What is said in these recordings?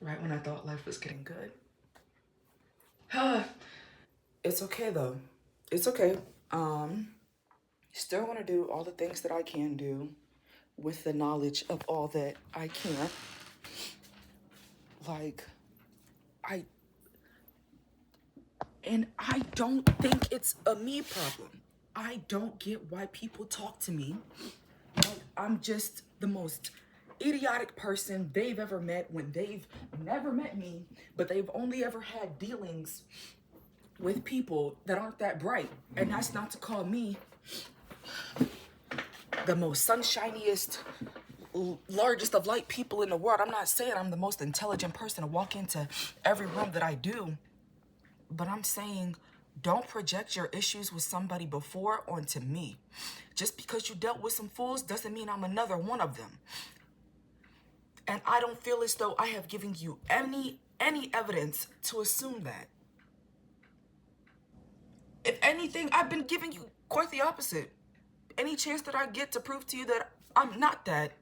right when I thought life was getting good. It's okay though. It's okay. Um, Still want to do all the things that I can do with the knowledge of all that I can't. Like, I, and I don't think it's a me problem. I don't get why people talk to me like I'm just the most idiotic person they've ever met when they've never met me, but they've only ever had dealings with people that aren't that bright. And that's not to call me the most sunshiniest, largest of light people in the world. I'm not saying I'm the most intelligent person to walk into every room that I do, but I'm saying don't project your issues with somebody before onto me. Just because you dealt with some fools doesn't mean I'm another one of them. And I don't feel as though I have given you any evidence to assume that. If anything, I've been giving you quite the opposite. Any chance that I get to prove to you that I'm not that,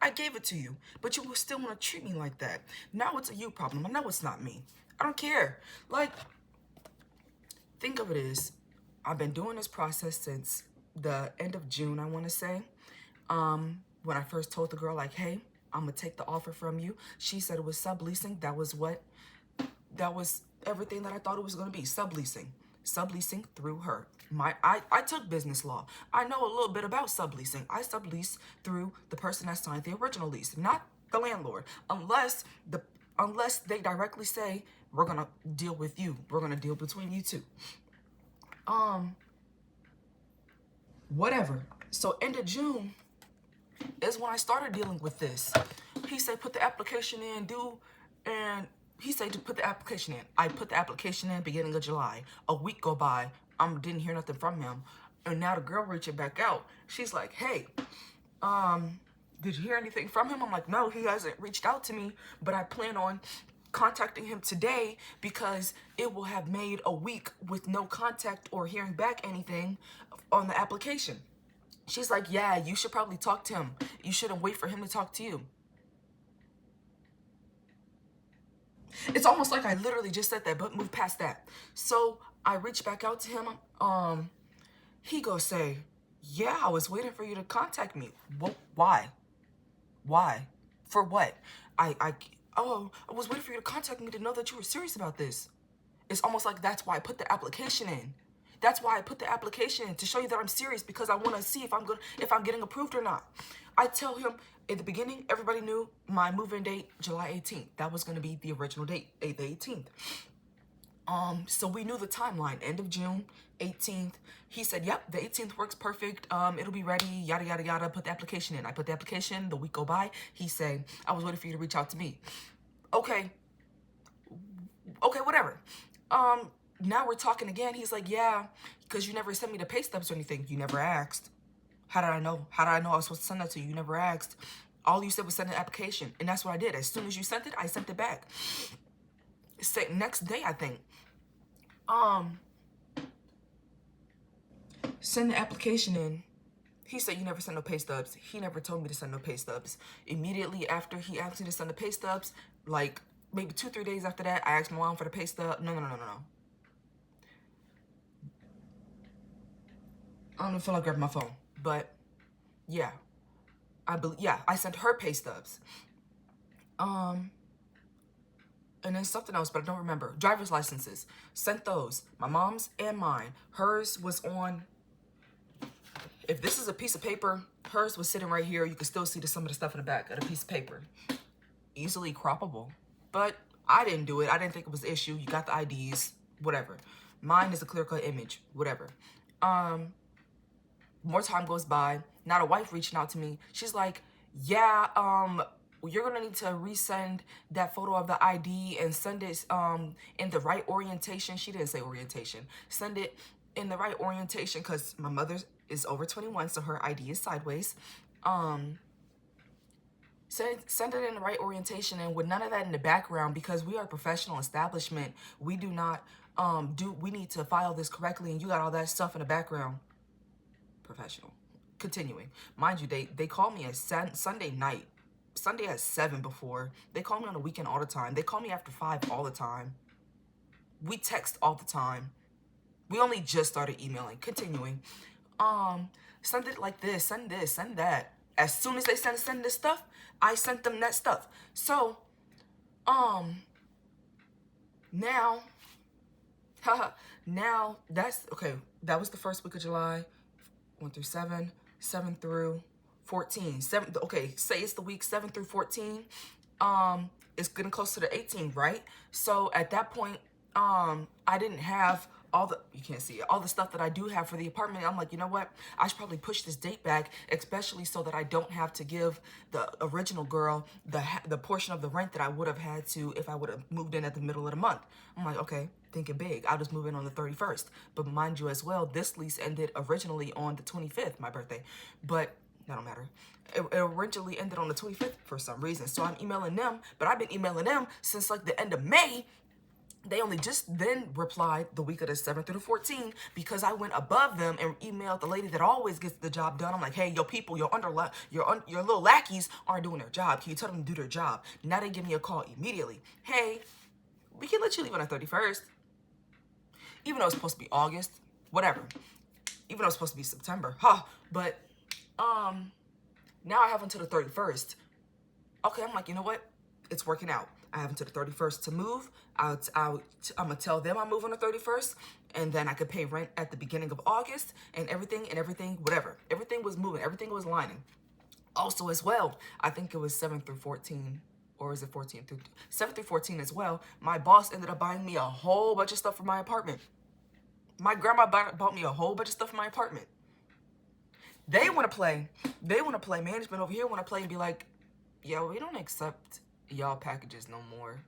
I gave it to you. But you will still want to treat me like that. Now it's a you problem. I know it's not me. I don't care. Like, think of it as I've been doing this process since the end of June, I want to say. When I first told the girl, like, hey, I'm going to take the offer from you. She said it was subleasing. That was everything that I thought it was going to be. Subleasing through her. I took business law. I know a little bit about subleasing. I sublease through the person that signed the original lease, not the landlord, unless they directly say we're gonna deal with you. We're gonna deal between you two. Whatever. So end of June is when I started dealing with this. He said put the application in, and he said to put the application in. I put the application in beginning of July. A week go by, didn't hear nothing from him. And now the girl reaching back out. She's like, hey, did you hear anything from him? I'm like, no, he hasn't reached out to me, but I plan on contacting him today because it will have made a week with no contact or hearing back anything on the application. She's like, yeah, you should probably talk to him. You shouldn't wait for him to talk to you. It's almost like I literally just said that, but moved past that. So I reached back out to him. He goes say, yeah, I was waiting for you to contact me. Well, why? Why? For what? Oh, I was waiting for you to contact me to know that you were serious about this. It's almost like that's why I put the application in. That's why I put the application in, to show you that I'm serious, because I want to see if I'm getting approved or not. I tell him at the beginning, everybody knew my move-in date, July 18th. That was going to be the original date, the 18th. So we knew the timeline, end of June, 18th. He said, yep, the 18th works perfect. It'll be ready, yada, yada, yada. Put the application in. I put the application, the week go by. He said, I was waiting for you to reach out to me. Okay, whatever. Now we're talking again. He's like, yeah, because you never sent me the pay stubs or anything. You never asked. How did I know? How did I know I was supposed to send that to you? You never asked. All you said was send an application. And that's what I did. As soon as you sent it, I sent it back. Next day, I think. Send the application in. He said, you never sent no pay stubs. He never told me to send no pay stubs. Immediately after he asked me to send the pay stubs, like maybe 2-3 days after that, I asked my mom for the pay stub. No. I don't even feel like grabbing my phone, but yeah, I sent her pay stubs. And then something else, but I don't remember. Driver's licenses. Sent those. My mom's and mine. Hers was on, if this is a piece of paper, hers was sitting right here. You can still see some of the stuff in the back of the piece of paper. Easily croppable. But I didn't do it. I didn't think it was an issue. You got the IDs, whatever. Mine is a clear-cut image, whatever. More time goes by. Now the wife reaching out to me. She's like, yeah, you're gonna need to resend that photo of the ID and send it in the right orientation. She didn't say orientation. Send it in the right orientation because my mother is over 21, so her ID is sideways. Send it in the right orientation and with none of that in the background, because we are a professional establishment. We do not we need to file this correctly, and you got all that stuff in the background. Professional. Continuing. Mind you, they called me a Sunday night. Sunday at 7 before. They call me on the weekend all the time. They call me after 5 all the time. We text all the time. We only just started emailing. Continuing. Send it like this, send that. As soon as they send this stuff, I sent them that stuff. So, now, now that's, okay, that was the first week of July, 1 through 7, 7 through 14. Okay, say it's the week 7 through 14. It's getting close to the 18, right? So at that point, I didn't have all the, you can't see it, all the stuff that I do have for the apartment. I'm like, you know what? I should probably push this date back, especially so that I don't have to give the original girl the portion of the rent that I would have had to if I would have moved in at the middle of the month. I'm like, okay, thinking big. I'll just move in on the 31st. But mind you as well, this lease ended originally on the 25th, my birthday. But that don't matter. It originally ended on the 25th for some reason. So I'm emailing them, but I've been emailing them since like the end of May. They only just then replied the week of the 7th through the 14th because I went above them and emailed the lady that always gets the job done. I'm like, hey, your people, your little lackeys aren't doing their job. Can you tell them to do their job? Now they give me a call immediately. Hey, we can let you leave on the 31st. Even though it's supposed to be August, whatever. Even though it's supposed to be September, But, now I have until the 31st. Okay, I'm like, you know what? It's working out. I have until the 31st to move. I'm going to tell them I move on the 31st, and then I could pay rent at the beginning of August, and everything, whatever. Everything was moving. Everything was lining. Also, as well, I think it was 7 through 14, or is it 14 through 7 through 14 as well. My boss ended up buying me a whole bunch of stuff for my apartment. My grandma bought me a whole bunch of stuff for my apartment. They want to play. Management over here want to play and be like, yo, we don't accept y'all packages no more.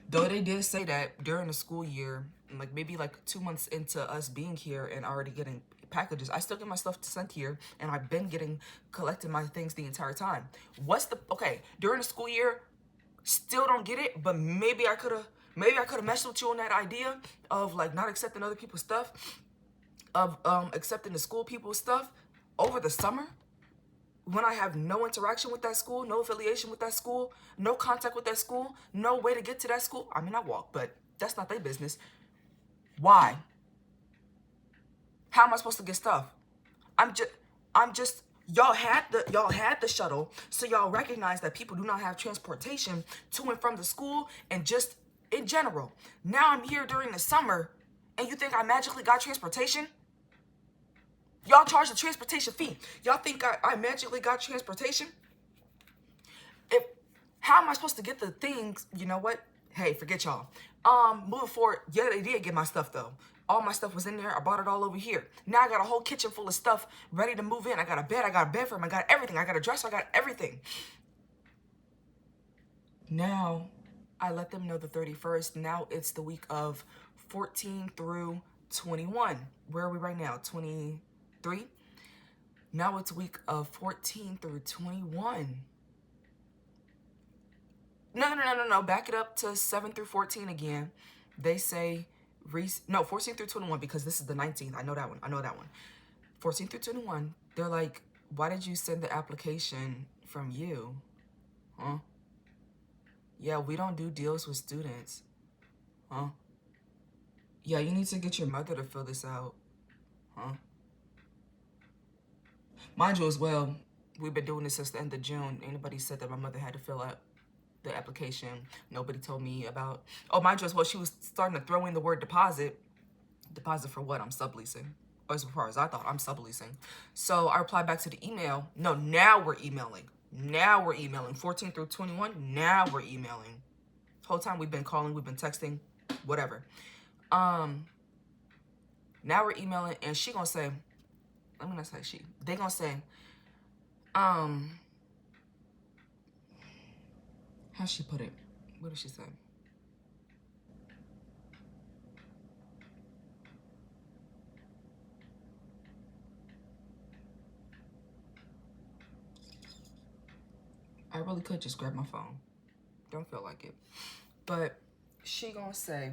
Though they did say that during the school year, like maybe like 2 months into us being here and already getting packages, I still get my stuff sent here, and I've been collecting my things the entire time. Okay, during the school year, still don't get it, but maybe I could have messed with you on that idea of like not accepting other people's stuff, of accepting the school people's stuff over the summer. When I have no interaction with that school, no affiliation with that school, no contact with that school, no way to get to that school. I mean, I walk, but that's not their business. Why? How am I supposed to get stuff? I'm just, y'all had the shuttle, so y'all recognize that people do not have transportation to and from the school and just in general. Now I'm here during the summer, and you think I magically got transportation? Y'all charge the transportation fee. Y'all think I magically got transportation? How am I supposed to get the things? You know what? Hey, forget y'all. Moving forward, yeah, they did get my stuff though. All my stuff was in there. I bought it all over here. Now I got a whole kitchen full of stuff ready to move in. I got a bed frame, I got everything. I got a dresser, I got everything. Now, I let them know the 31st. Now it's the week of 14 through 21. Where are we right now? 23? Now it's week of 14 through 21. No. Back it up to 7 through 14 again. They say, 14 through 21 because this is the 19th. I know that one. 14 through 21. They're like, why did you send the application from you? Huh? Yeah, we don't do deals with students. Huh? Yeah, you need to get your mother to fill this out. Huh? Mind you as well, we've been doing this since the end of June. Anybody said that my mother had to fill out the application. Nobody told me about, mind you as well, she was starting to throw in the word deposit. Deposit for what? I'm subleasing. Or as far as I thought, I'm subleasing. So I replied back to the email. No, now we're emailing. 14 through 21, now we're emailing. Whole time we've been calling, we've been texting, whatever. Now we're emailing, and she gonna say, let me not say she. They gonna say, how she put it? What did she say? I really could just grab my phone. Don't feel like it. But she gonna say,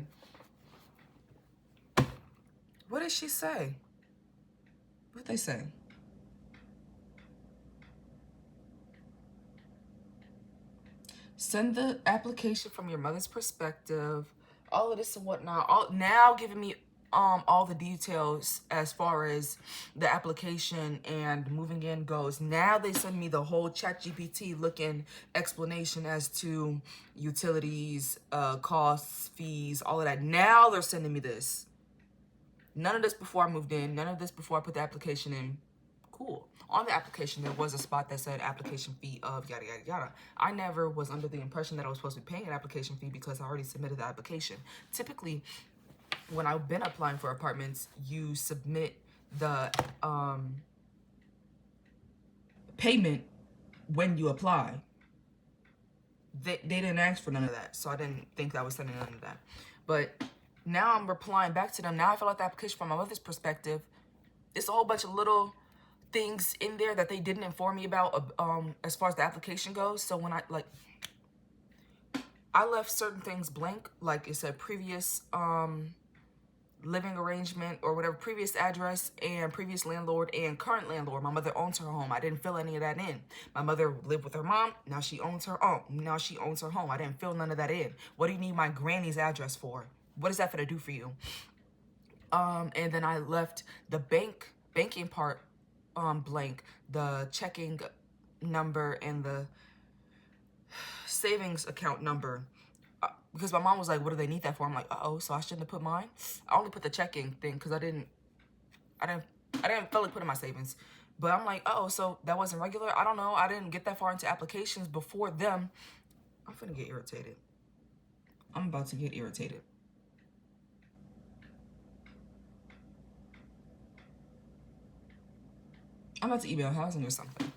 what did she say? What'd they say? Send the application from your mother's perspective. All of this and whatnot. Now giving me all the details as far as the application and moving in goes. Now they send me the whole ChatGPT looking explanation as to utilities, costs, fees, all of that. Now they're sending me this. None of this before I moved in. None of this before I put the application in. Cool. On the application, there was a spot that said application fee of yada, yada, yada. I never was under the impression that I was supposed to be paying an application fee because I already submitted the application. Typically, when I've been applying for apartments, you submit the payment when you apply. They didn't ask for none of that, so I didn't think that was sending none of that. But now I'm replying back to them. Now I fill out the application from my mother's perspective. It's a whole bunch of little things in there that they didn't inform me about as far as the application goes. So when I left certain things blank, like it said previous living arrangement or whatever, previous address and previous landlord and current landlord. My mother owns her home. I didn't fill any of that in. My mother lived with her mom. Now she owns her own. Now she owns her home. I didn't fill none of that in. What do you need my granny's address for? What is that for to do for you? And then I left the banking part blank, the checking number and the savings account number, because my mom was like, what do they need that for? I'm like, uh-oh, so I shouldn't have put mine. I only put the checking thing because I didn't feel like putting my savings. But I'm like, uh-oh, so that wasn't regular. I don't know. I didn't get that far into applications before them. I'm finna get irritated. I'm about to get irritated. I'm about to email housing or something.